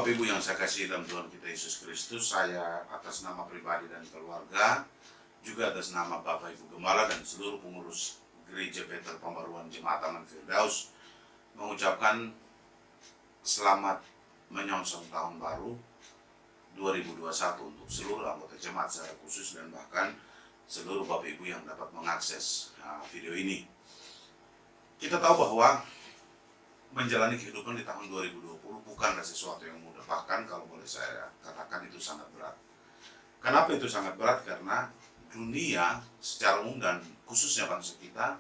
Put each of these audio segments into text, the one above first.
Bapak Ibu yang saya kasih dalam Tuhan kita Yesus Kristus, saya atas nama pribadi dan keluarga, juga atas nama Bapak Ibu Gembala dan seluruh pengurus Gereja Betel Pembaruan Jemaat Taman Firdaus mengucapkan selamat menyongsong tahun baru 2021 untuk seluruh anggota jemaat secara khusus dan bahkan seluruh Bapak Ibu yang dapat mengakses video ini. Kita tahu bahwa menjalani kehidupan di tahun 2020 bukanlah sesuatu yang mudah, bahkan kalau boleh saya katakan itu sangat berat. Kenapa itu sangat berat? Karena dunia secara umum dan khususnya bangsa kita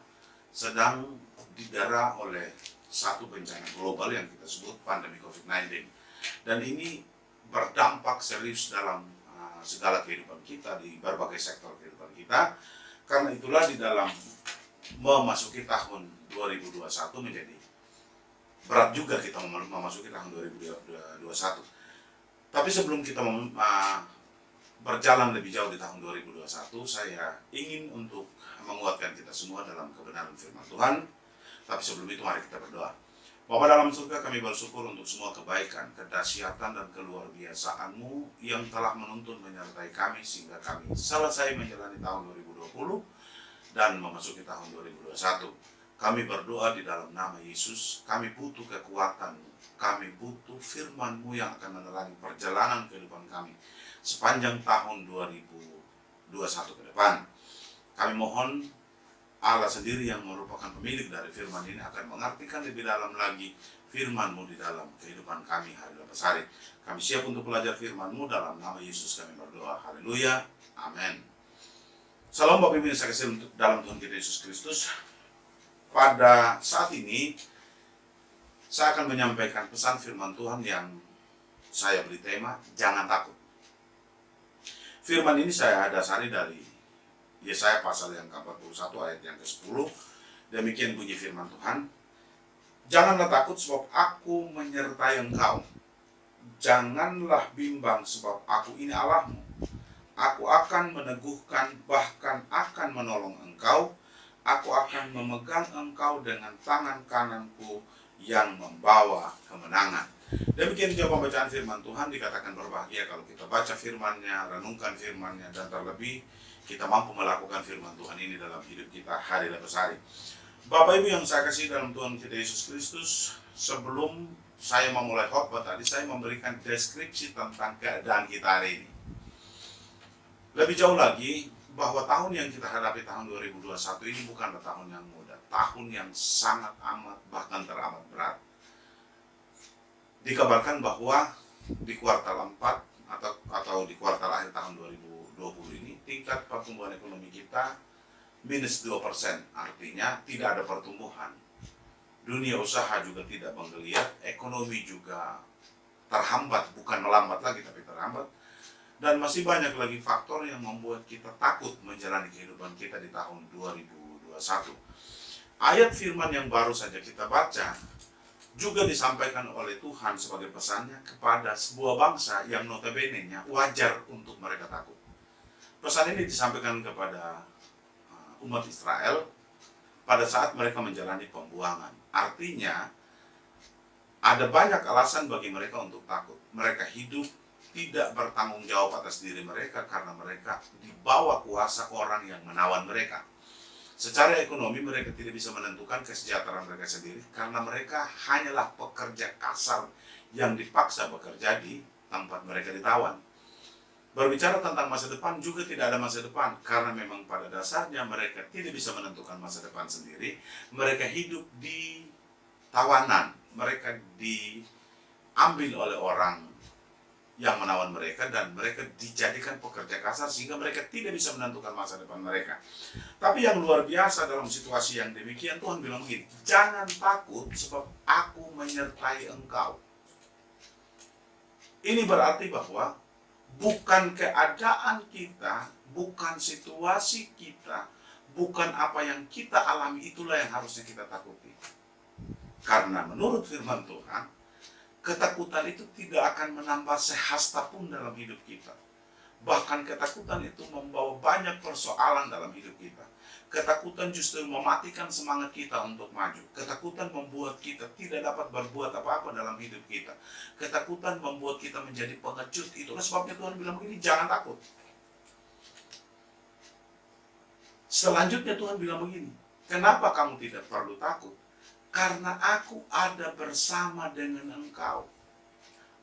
sedang didera oleh satu bencana global yang kita sebut pandemi COVID-19, dan ini berdampak serius dalam segala kehidupan kita di berbagai sektor kehidupan kita. Karena itulah di dalam memasuki tahun 2021 menjadi berat juga kita memasuki tahun 2021. Tapi sebelum kita berjalan lebih jauh di tahun 2021, saya ingin untuk menguatkan kita semua dalam kebenaran firman Tuhan. Tapi sebelum itu mari kita berdoa. Bapa dalam surga, kami bersyukur untuk semua kebaikan, kedahsyatan dan keluarbiasaan-Mu yang telah menuntun menyertai kami sehingga kami selesai menjalani tahun 2020 dan memasuki tahun 2021. Kami berdoa di dalam nama Yesus, kami butuh kekuatan-Mu, kami butuh firman-Mu yang akan menerangi perjalanan kehidupan kami sepanjang tahun 2021 ke depan. Kami mohon Allah sendiri yang merupakan pemilik dari firman ini akan mengartikan lebih dalam lagi firman-Mu di dalam kehidupan kami hari lepas hari. Kami siap untuk belajar firman-Mu, dalam nama Yesus kami berdoa. Haleluya, amin. Salam Bapak Ibu yang saya kasih dalam Tuhan kita Yesus Kristus. Pada saat ini, saya akan menyampaikan pesan firman Tuhan yang saya beri tema, jangan takut. Firman ini saya dasari dari Yesaya pasal yang ke-41 ayat yang ke-10. Demikian bunyi firman Tuhan. Janganlah takut sebab aku menyertai engkau. Janganlah bimbang sebab aku ini Allahmu. Aku akan meneguhkan, bahkan akan menolong engkau. Aku akan memegang engkau dengan tangan kananku yang membawa kemenangan. Demikian juga pembacaan firman Tuhan. Dikatakan berbahagia kalau kita baca firman-Nya, renungkan firman-Nya, dan terlebih kita mampu melakukan firman Tuhan ini dalam hidup kita hari lepas hari. Bapak Ibu yang saya kasih dalam Tuhan kita Yesus Kristus, sebelum saya memulai khotbah tadi, saya memberikan deskripsi tentang keadaan kita hari ini. Lebih jauh lagi, bahwa tahun yang kita hadapi tahun 2021 ini bukanlah tahun yang mudah, tahun yang sangat amat bahkan teramat berat. Dikabarkan bahwa di kuartal 4 atau di kuartal akhir tahun 2020 ini tingkat pertumbuhan ekonomi kita minus 2%, artinya tidak ada pertumbuhan. Dunia usaha juga tidak menggeliat, ekonomi juga terhambat, bukan melambat lagi tapi terhambat. Dan masih banyak lagi faktor yang membuat kita takut menjalani kehidupan kita di tahun 2021. Ayat firman yang baru saja kita baca juga disampaikan oleh Tuhan sebagai pesannya kepada sebuah bangsa yang notabene-nya wajar untuk mereka takut. Pesan ini disampaikan kepada umat Israel pada saat mereka menjalani pembuangan. Artinya, ada banyak alasan bagi mereka untuk takut. Mereka hidup tidak bertanggung jawab atas diri mereka karena mereka di bawah kuasa orang yang menawan mereka. Secara ekonomi mereka tidak bisa menentukan kesejahteraan mereka sendiri karena mereka hanyalah pekerja kasar yang dipaksa bekerja di tempat mereka ditawan. Berbicara tentang masa depan juga tidak ada masa depan karena memang pada dasarnya mereka tidak bisa menentukan masa depan sendiri. Mereka hidup di tawanan, mereka diambil oleh orang yang menawan mereka dan mereka dijadikan pekerja kasar sehingga mereka tidak bisa menentukan masa depan mereka. Tapi yang luar biasa dalam situasi yang demikian, Tuhan bilang begini, jangan takut sebab aku menyertai engkau. Ini berarti bahwa bukan keadaan kita, bukan situasi kita, bukan apa yang kita alami itulah yang harusnya kita takuti. Karena menurut firman Tuhan, ketakutan itu tidak akan menambah sehasta pun dalam hidup kita. Bahkan ketakutan itu membawa banyak persoalan dalam hidup kita. Ketakutan justru mematikan semangat kita untuk maju. Ketakutan membuat kita tidak dapat berbuat apa-apa dalam hidup kita. Ketakutan membuat kita menjadi pengecut. Itulah sebabnya Tuhan bilang begini, jangan takut. Selanjutnya Tuhan bilang begini, kenapa kamu tidak perlu takut? Karena aku ada bersama dengan engkau.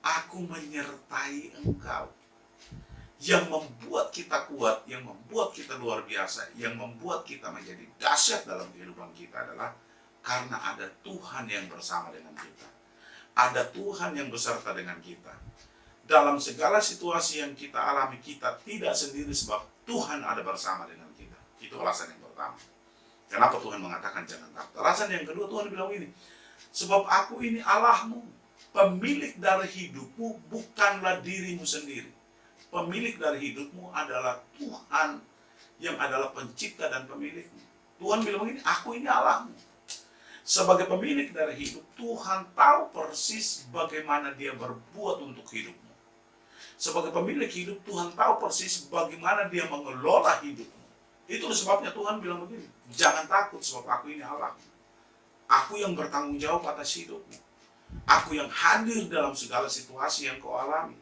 Aku menyertai engkau. Yang membuat kita kuat, yang membuat kita luar biasa, yang membuat kita menjadi dahsyat dalam kehidupan kita adalah karena ada Tuhan yang bersama dengan kita. Ada Tuhan yang beserta dengan kita. Dalam segala situasi yang kita alami, kita tidak sendiri sebab Tuhan ada bersama dengan kita. Itu alasan yang pertama. Kenapa Tuhan mengatakan jangan takut? Alasan yang kedua, Tuhan bilang ini, sebab aku ini Allahmu, pemilik dari hidupmu, bukanlah dirimu sendiri. Pemilik dari hidupmu adalah Tuhan yang adalah pencipta dan pemilikmu. Tuhan bilang begini, aku ini Allahmu. Sebagai pemilik dari hidup, Tuhan tahu persis bagaimana dia berbuat untuk hidupmu. Sebagai pemilik hidup, Tuhan tahu persis bagaimana dia mengelola hidupmu. Itu sebabnya Tuhan bilang begini, jangan takut sebab aku ini Allahmu. Aku yang bertanggung jawab atas hidupmu. Aku yang hadir dalam segala situasi yang kau alami.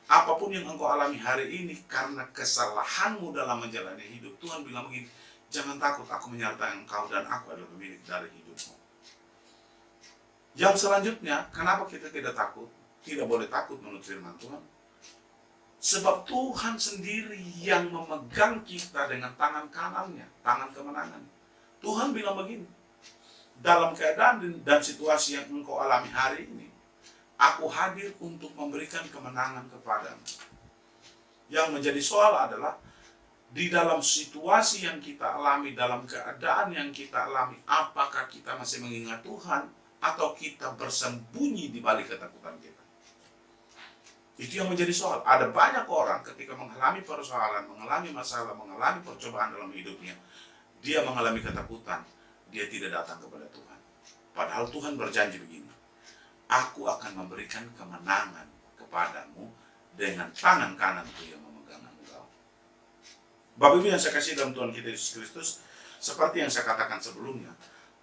Apapun yang engkau alami hari ini karena kesalahanmu dalam menjalani hidup, Tuhan bilang begini, jangan takut, aku menyertai engkau dan aku adalah pemilik dari hidupmu. Yang selanjutnya, kenapa kita tidak takut? Tidak boleh takut menurut firman Tuhan. Sebab Tuhan sendiri yang memegang kita dengan tangan kanannya, tangan kemenangan. Tuhan bilang begini, dalam keadaan dan situasi yang engkau alami hari ini, aku hadir untuk memberikan kemenangan kepadamu. Yang menjadi soal adalah, di dalam situasi yang kita alami, dalam keadaan yang kita alami, apakah kita masih mengingat Tuhan, atau kita bersembunyi di balik ketakutan kita? Itu yang menjadi soal. Ada banyak orang ketika mengalami persoalan, mengalami masalah, mengalami percobaan dalam hidupnya, dia mengalami ketakutan, dia tidak datang kepada Tuhan. Padahal Tuhan berjanji begini, aku akan memberikan kemenangan kepadamu dengan tangan kananku yang memegang engkau. Bapak Ibu yang saya kasih dalam Tuhan kita Yesus Kristus, seperti yang saya katakan sebelumnya,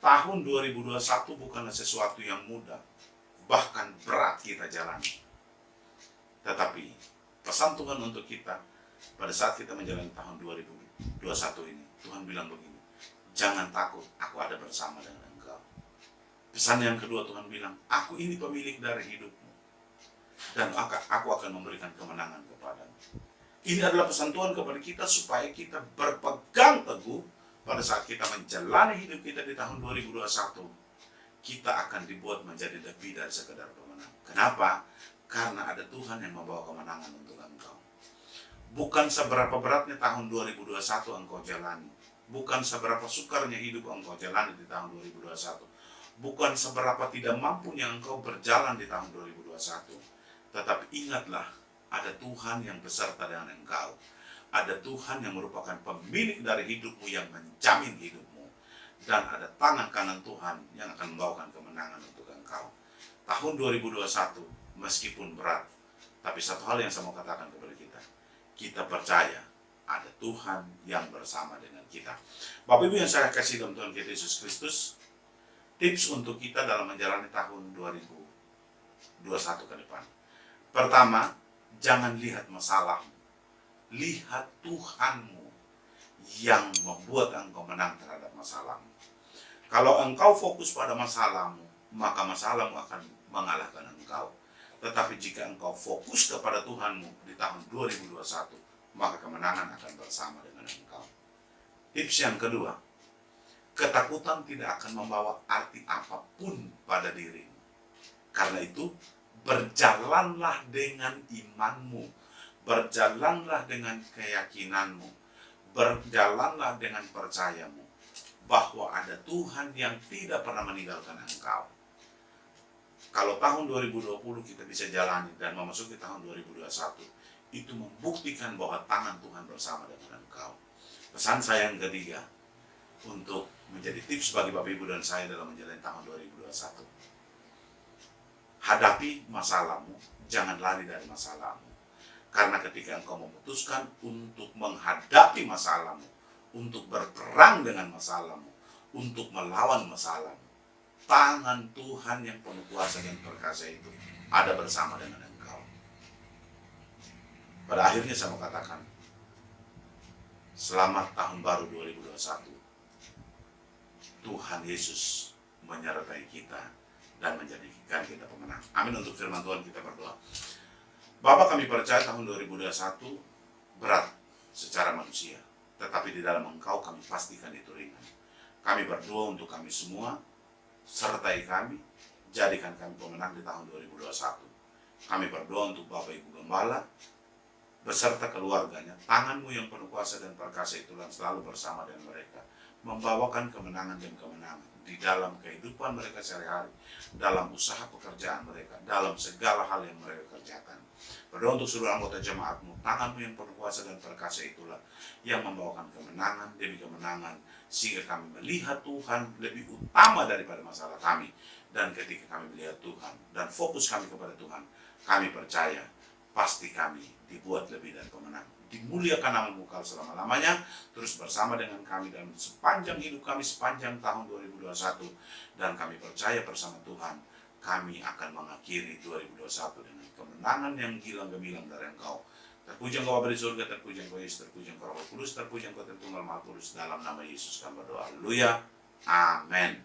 tahun 2021 bukanlah sesuatu yang mudah, bahkan berat kita jalani. Tetapi pesan Tuhan untuk kita pada saat kita menjalani tahun 2021 ini, Tuhan bilang begini, jangan takut, aku ada bersama dengan engkau. Pesan yang kedua, Tuhan bilang, aku ini pemilik dari hidupmu, dan aku akan memberikan kemenangan kepadamu. Ini adalah pesan Tuhan kepada kita supaya kita berpegang teguh pada saat kita menjalani hidup kita di tahun 2021. Kita akan dibuat menjadi lebih dari sekedar pemenang. Kenapa? Karena ada Tuhan yang membawa kemenangan untuk engkau. Bukan seberapa beratnya tahun 2021 engkau jalani. Bukan seberapa sukarnya hidup engkau jalani di tahun 2021. Bukan seberapa tidak mampunya engkau berjalan di tahun 2021. Tetapi ingatlah, ada Tuhan yang beserta dengan engkau. Ada Tuhan yang merupakan pemilik dari hidupmu yang menjamin hidupmu. Dan ada tangan kanan Tuhan yang akan membawakan kemenangan untuk engkau. Tahun 2021 meskipun berat, tapi satu hal yang saya mau katakan kepada kita, kita percaya ada Tuhan yang bersama dengan kita. Bapak Ibu yang saya kasih dalam Tuhan kita Yesus Kristus, tips untuk kita dalam menjalani tahun 2021 ke depan. Pertama, jangan lihat masalahmu, lihat Tuhanmu yang membuat engkau menang terhadap masalahmu. Kalau engkau fokus pada masalahmu, maka masalahmu akan mengalahkan engkau. Tetapi jika engkau fokus kepada Tuhanmu di tahun 2021, maka kemenangan akan bersama dengan engkau. Tips yang kedua, ketakutan tidak akan membawa arti apapun pada dirimu. Karena itu, berjalanlah dengan imanmu, berjalanlah dengan keyakinanmu, berjalanlah dengan percayamu, bahwa ada Tuhan yang tidak pernah meninggalkan engkau. Kalau tahun 2020 kita bisa jalani dan memasuki tahun 2021, itu membuktikan bahwa tangan Tuhan bersama dengan engkau. Pesan saya yang ketiga, untuk menjadi tips bagi Bapak Ibu dan saya dalam menjalani tahun 2021. Hadapi masalahmu, jangan lari dari masalahmu. Karena ketika engkau memutuskan untuk menghadapi masalahmu, untuk berperang dengan masalahmu, untuk melawan masalahmu, tangan Tuhan yang penuh kuasa dan perkasa itu ada bersama dengan engkau. Pada akhirnya saya mau katakan, selamat tahun baru 2021. Tuhan Yesus menyertai kita dan menjadikan kita pemenang. Amin. Untuk firman Tuhan kita berdoa. Bapa, kami percaya tahun 2021 berat secara manusia, tetapi di dalam Engkau kami pastikan itu ringan. Kami berdoa untuk kami semua, sertai kami, jadikan kami pemenang di tahun 2021. Kami berdoa untuk Bapak Ibu Gembala, beserta keluarganya, tangan-Mu yang penuh kuasa dan perkasa itulah selalu bersama dengan mereka, membawakan kemenangan dan kemenangan di dalam kehidupan mereka sehari-hari, dalam usaha pekerjaan mereka, dalam segala hal yang mereka kerjakan. Berdoa untuk seluruh anggota jemaat-Mu, tangan-Mu yang penuh kuasa dan perkasa itulah yang membawakan kemenangan demi kemenangan, sehingga kami melihat Tuhan lebih utama daripada masalah kami. Dan ketika kami melihat Tuhan dan fokus kami kepada Tuhan, kami percaya pasti kami dibuat lebih dari pemenang. Dimuliakan nama-Mu kekal selama-lamanya, terus bersama dengan kami dalam sepanjang hidup kami, sepanjang tahun 2021. Dan kami percaya bersama Tuhan, kami akan mengakhiri 2021 dengan kemenangan yang gilang gemilang dari Engkau. Terpuji Engkau Bapa di surga, terpuji Engkau Yesus, terpuji Engkau Roh Kudus, terpuji Engkau Tritunggal Maha Kudus. Dalam nama Yesus kami berdoa. Haleluya. Amin.